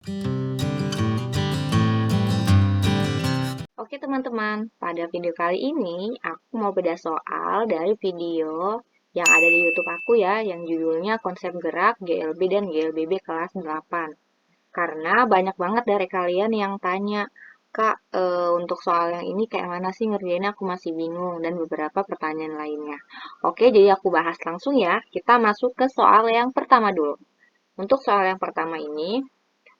Oke teman-teman, pada video kali ini aku mau bedah soal dari video yang ada di YouTube aku ya, yang judulnya Konsep Gerak GLB dan GLBB kelas 8. Karena banyak banget dari kalian yang tanya, Kak, untuk soal yang ini kayak mana sih ngerjainnya, aku masih bingung, dan beberapa pertanyaan lainnya. Oke, jadi aku bahas langsung ya. Kita masuk ke soal yang pertama dulu. Untuk soal yang pertama ini,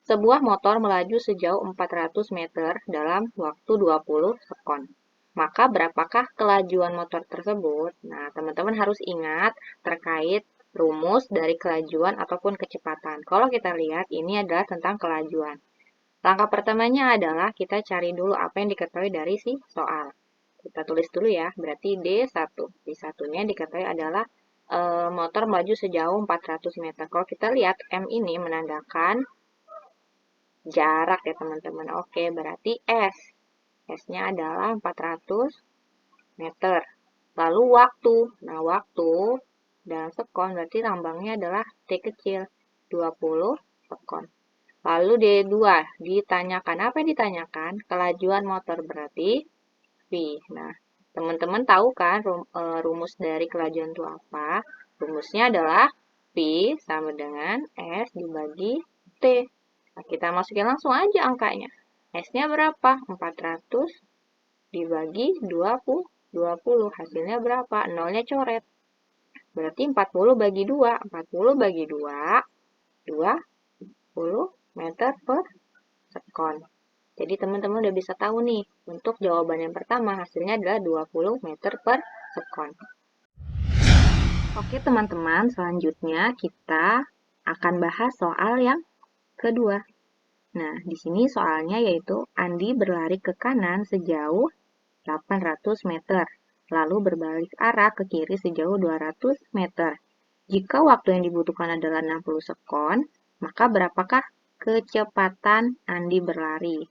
sebuah motor melaju sejauh 400 meter dalam waktu 20 sekon. Maka berapakah kelajuan motor tersebut? Nah, teman-teman harus ingat terkait rumus dari kelajuan ataupun kecepatan. Kalau kita lihat, ini adalah tentang kelajuan. Langkah pertamanya adalah kita cari dulu apa yang diketahui dari si soal. Kita tulis dulu ya, berarti D1. D1-nya diketahui adalah motor melaju sejauh 400 meter. Kalau kita lihat, M ini menandakan jarak ya teman-teman. Oke, berarti S. S-nya adalah 400 meter. Lalu waktu. Nah, waktu dan sekon berarti lambangnya adalah T kecil, 20 sekon. Lalu D2, ditanyakan. Apa yang ditanyakan? Kelajuan motor berarti V. Nah, teman-teman tahu kan rumus dari kelajuan itu apa? Rumusnya adalah V sama dengan S dibagi T. Nah, kita masukin langsung aja angkanya. S-nya berapa? 400 dibagi 20. 20. Hasilnya berapa? Nolnya coret. Berarti 40 bagi 2. 40 bagi 2, 20 meter per sekon. Jadi teman-teman udah bisa tahu nih, untuk jawaban yang pertama hasilnya adalah 20 meter per sekon. Oke teman-teman, selanjutnya kita akan bahas soal yang kedua. Nah, di sini soalnya yaitu Andi berlari ke kanan sejauh 800 meter, lalu berbalik arah ke kiri sejauh 200 meter. Jika waktu yang dibutuhkan adalah 60 sekon, maka berapakah kecepatan Andi berlari?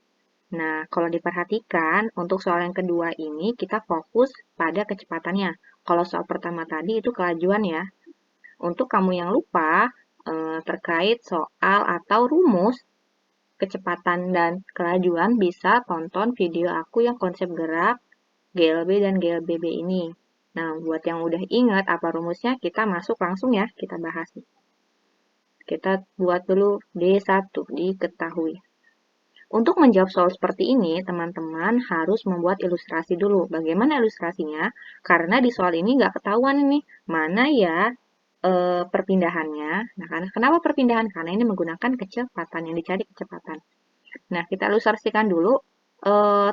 Nah, kalau diperhatikan, untuk soal yang kedua ini kita fokus pada kecepatannya. Kalau soal pertama tadi itu kelajuan ya. Untuk kamu yang lupa terkait soal atau rumus kecepatan dan kelajuan, bisa tonton video aku yang konsep gerak GLB dan GLBB ini. Nah, buat yang udah ingat apa rumusnya, kita masuk langsung ya, kita bahas. Kita buat dulu D1, diketahui. Untuk menjawab soal seperti ini, teman-teman harus membuat ilustrasi dulu. Bagaimana ilustrasinya? Karena di soal ini nggak ketahuan ini mana ya perpindahannya. Nah, kenapa perpindahan? Karena ini menggunakan kecepatan, yang dicari kecepatan. Nah, kita ilustrasikan dulu.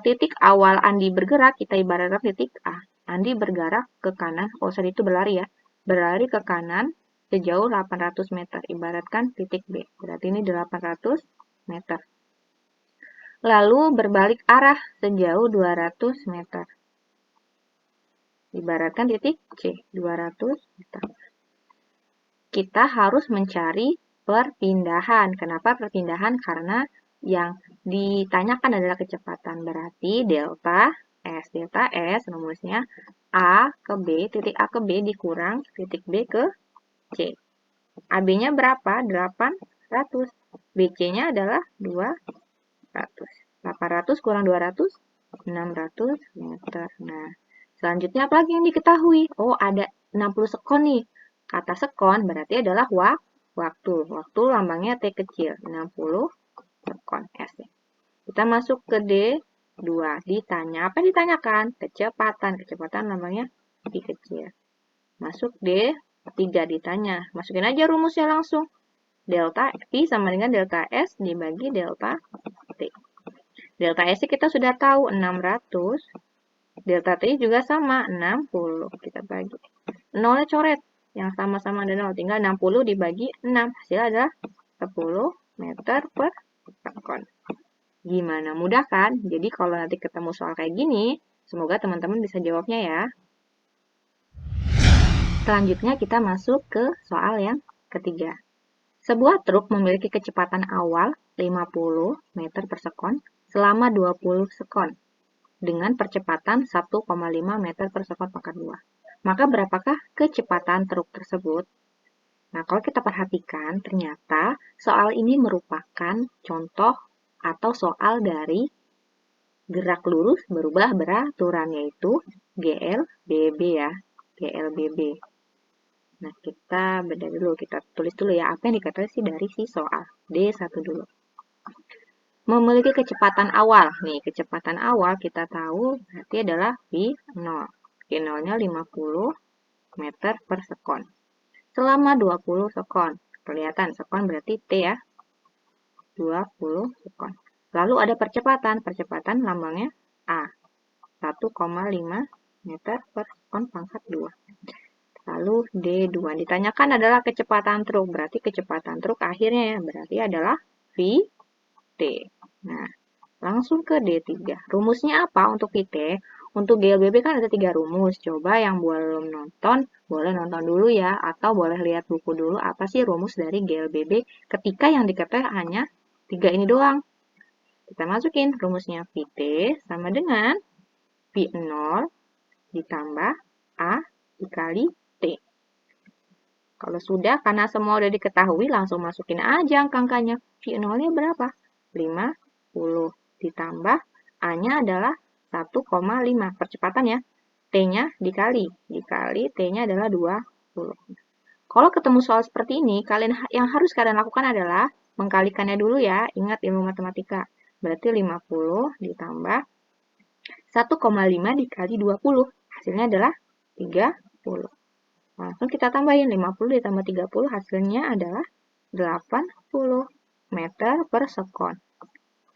Titik awal Andi bergerak, kita ibaratkan titik A. Andi bergerak ke kanan, sorry itu berlari ya. Berlari ke kanan sejauh 800 meter, ibaratkan titik B. Berarti ini 800 meter. Lalu berbalik arah sejauh 200 meter. Ibaratkan titik C, 200 meter. Kita harus mencari perpindahan. Kenapa perpindahan? Karena yang ditanyakan adalah kecepatan. Berarti delta S. Delta S rumusnya A ke B, titik A ke B dikurang titik B ke C. AB-nya berapa? 800. BC-nya adalah 200. 800 kurang 200, 600 meter. Nah, selanjutnya apa lagi yang diketahui? Oh, ada 60 sekon nih. Kata sekon berarti adalah waktu. Waktu lambangnya T kecil, 60 sekon S. Kita masuk ke D2. Ditanya, apa yang ditanyakan? Kecepatan. Kecepatan lambangnya V kecil. Masuk D3 ditanya. Masukin aja rumusnya langsung. Delta V sama dengan delta S dibagi delta T. Delta S kita sudah tahu 600. Delta T juga sama 60. Kita bagi. Nolnya coret. Yang sama-sama ada 0. Tinggal 60 dibagi 6. Hasil adalah 10 meter per sekon. Gimana? Mudah kan? Jadi kalau nanti ketemu soal kayak gini, semoga teman-teman bisa jawabnya ya. Selanjutnya kita masuk ke soal yang ketiga. Sebuah truk memiliki kecepatan awal 50 meter per sekon selama 20 sekon dengan percepatan 1,5 meter per sekon pangkat 2. Maka berapakah kecepatan truk tersebut? Nah, kalau kita perhatikan, ternyata soal ini merupakan contoh atau soal dari gerak lurus berubah beraturan, yaitu GLBB ya, GLBB. Nah, kita beda dulu, kita tulis dulu ya, apa yang dikatakan sih dari si soal. D1 dulu. Memiliki kecepatan awal. Nih, kecepatan awal kita tahu berarti adalah V0. V0-nya 50 meter per sekon. Selama 20 sekon. Kelihatan, sekon berarti T ya. 20 sekon. Lalu ada percepatan. Percepatan lambangnya A. 1,5 meter per sekon pangkat 2. Lalu D2. Ditanyakan adalah kecepatan truk. Berarti kecepatan truk akhirnya ya. Berarti adalah VT. Nah, langsung ke D3. Rumusnya apa untuk VT? Untuk GLBB kan ada 3 rumus. Coba yang belum nonton, boleh nonton dulu ya. Atau boleh lihat buku dulu apa sih rumus dari GLBB ketika yang diketahui hanya 3 ini doang. Kita masukin rumusnya VT sama dengan V0 ditambah A dikali T. Kalau sudah, karena semua udah diketahui, langsung masukin aja angka-angkanya. V0-nya berapa? 50 ditambah A-nya adalah 1,5. Percepatan ya. T-nya dikali. Dikali T-nya adalah 20. Kalau ketemu soal seperti ini, yang harus kalian lakukan adalah mengkalikannya dulu ya. Ingat ilmu matematika. Berarti 50 ditambah 1,5 dikali 20. Hasilnya adalah 30. Langsung kita tambahin 50 ditambah 30, hasilnya adalah 80 meter per sekon.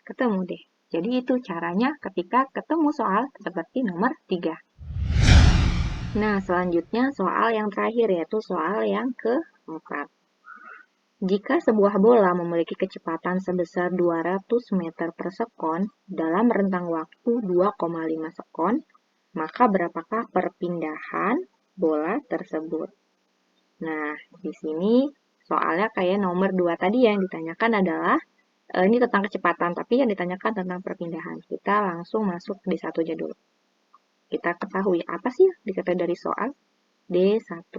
Ketemu deh. Jadi itu caranya ketika ketemu soal seperti nomor 3. Nah, selanjutnya soal yang terakhir, yaitu soal yang keempat. Jika sebuah bola memiliki kecepatan sebesar 200 meter per sekon dalam rentang waktu 2,5 sekon, maka berapakah perpindahan bola tersebut? Nah, di sini soalnya kayak nomor 2 tadi yang ditanyakan adalah, ini tentang kecepatan, tapi yang ditanyakan tentang perpindahan. Kita langsung masuk D1 aja dulu. Kita ketahui apa sih dikatakan dari soal D1.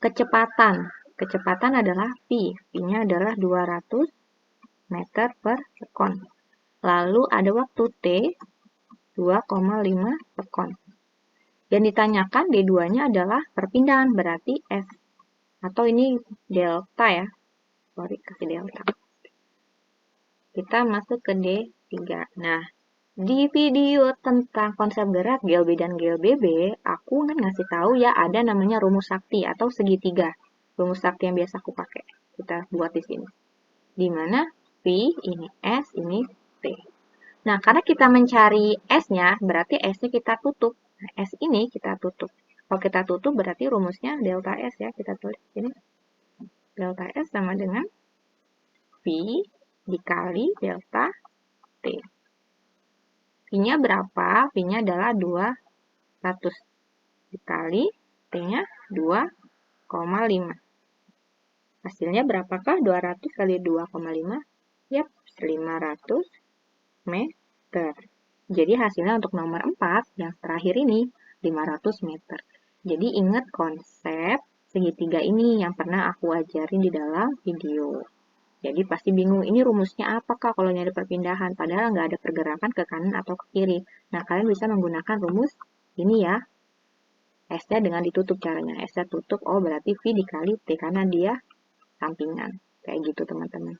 Kecepatan. Kecepatan adalah V. V-nya adalah 200 meter per sekon. Lalu ada waktu T 2,5 sekon. Yang ditanyakan D2-nya adalah perpindahan, berarti S. Atau ini delta ya. Sorry, kasih delta. Kita masuk ke D3. Nah, di video tentang konsep gerak GLB dan GLBB, aku kan ngasih tahu ya ada namanya rumus sakti atau segitiga. Rumus sakti yang biasa aku pakai. Kita buat di sini. Di mana V, ini S, ini T. Nah, karena kita mencari S-nya, berarti S-nya kita tutup. Nah, S ini kita tutup. Kalau kita tutup berarti rumusnya delta S ya. Kita tulis ini. Delta S sama dengan V dikali delta T. V-nya berapa? V-nya adalah 200 dikali T-nya 2,5. Hasilnya berapakah? 200 kali 2,5? Yap, 500 meter. Jadi hasilnya untuk nomor 4, yang terakhir ini, 500 meter. Jadi ingat konsep segitiga ini yang pernah aku ajarin di dalam video. Jadi pasti bingung, ini rumusnya apakah kalau nyari perpindahan? Padahal nggak ada pergerakan ke kanan atau ke kiri. Nah, kalian bisa menggunakan rumus ini ya. S-nya dengan ditutup caranya. S-nya tutup, oh berarti V dikali T karena dia sampingan. Kayak gitu teman-teman.